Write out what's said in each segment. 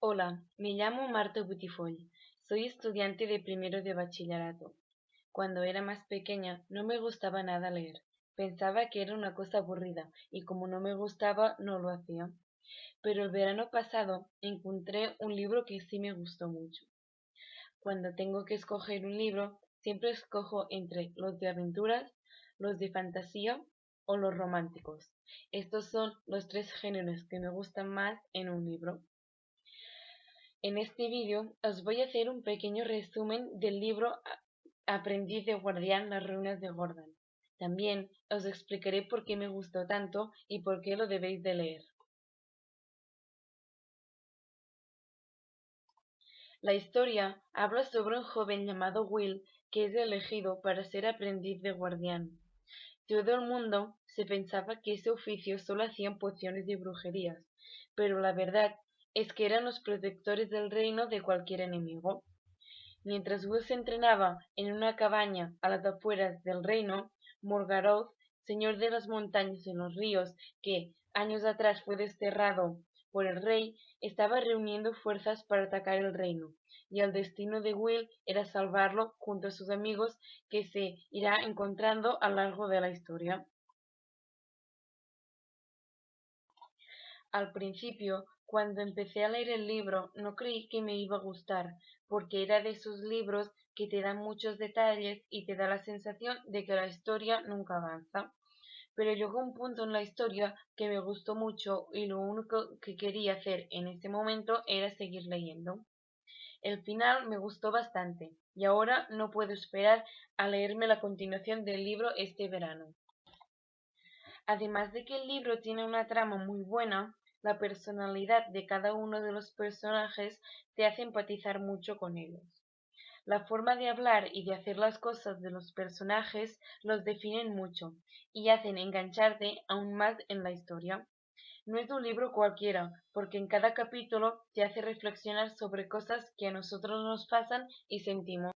Hola, me llamo Marta Butifoll. Soy estudiante de primero de bachillerato. Cuando era más pequeña no me gustaba nada leer. Pensaba que era una cosa aburrida y como no me gustaba no lo hacía. Pero el verano pasado encontré un libro que sí me gustó mucho. Cuando tengo que escoger un libro, siempre escojo entre los de aventuras, los de fantasía o los románticos. Estos son los tres géneros que me gustan más en un libro. En este vídeo os voy a hacer un pequeño resumen del libro Aprendiz de Guardián, las ruinas de Gordon. También os explicaré por qué me gustó tanto y por qué lo debéis de leer. La historia habla sobre un joven llamado Will que es elegido para ser aprendiz de guardián. Todo el mundo se pensaba que ese oficio solo hacían pociones de brujerías, pero la verdad es que eran los protectores del reino de cualquier enemigo. Mientras Will se entrenaba en una cabaña a las afueras del reino, Morgoth, señor de las montañas y los ríos, que años atrás fue desterrado por el rey, estaba reuniendo fuerzas para atacar el reino, y el destino de Will era salvarlo junto a sus amigos que se irá encontrando a lo largo de la historia. Al principio, cuando empecé a leer el libro, no creí que me iba a gustar, porque era de esos libros que te dan muchos detalles y te da la sensación de que la historia nunca avanza. Pero llegó un punto en la historia que me gustó mucho y lo único que quería hacer en ese momento era seguir leyendo. El final me gustó bastante y ahora no puedo esperar a leerme la continuación del libro este verano. Además de que el libro tiene una trama muy buena, la personalidad de cada uno de los personajes te hace empatizar mucho con ellos. La forma de hablar y de hacer las cosas de los personajes los definen mucho y hacen engancharte aún más en la historia. No es un libro cualquiera, porque en cada capítulo te hace reflexionar sobre cosas que a nosotros nos pasan y sentimos.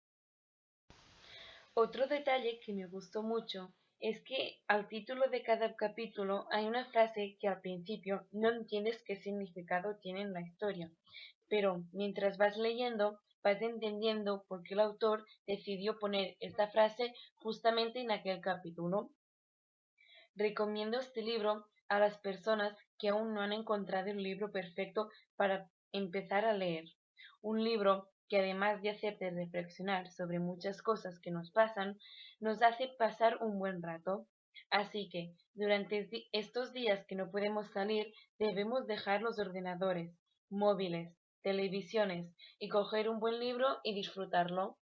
Otro detalle que me gustó mucho es que al título de cada capítulo hay una frase que al principio no entiendes qué significado tiene en la historia, pero mientras vas leyendo vas entendiendo por qué el autor decidió poner esta frase justamente en aquel capítulo. Recomiendo este libro a las personas que aún no han encontrado el libro perfecto para empezar a leer. Un libro que además de hacerte reflexionar sobre muchas cosas que nos pasan, nos hace pasar un buen rato. Así que durante estos días que no podemos salir, debemos dejar los ordenadores, móviles, televisiones y coger un buen libro y disfrutarlo.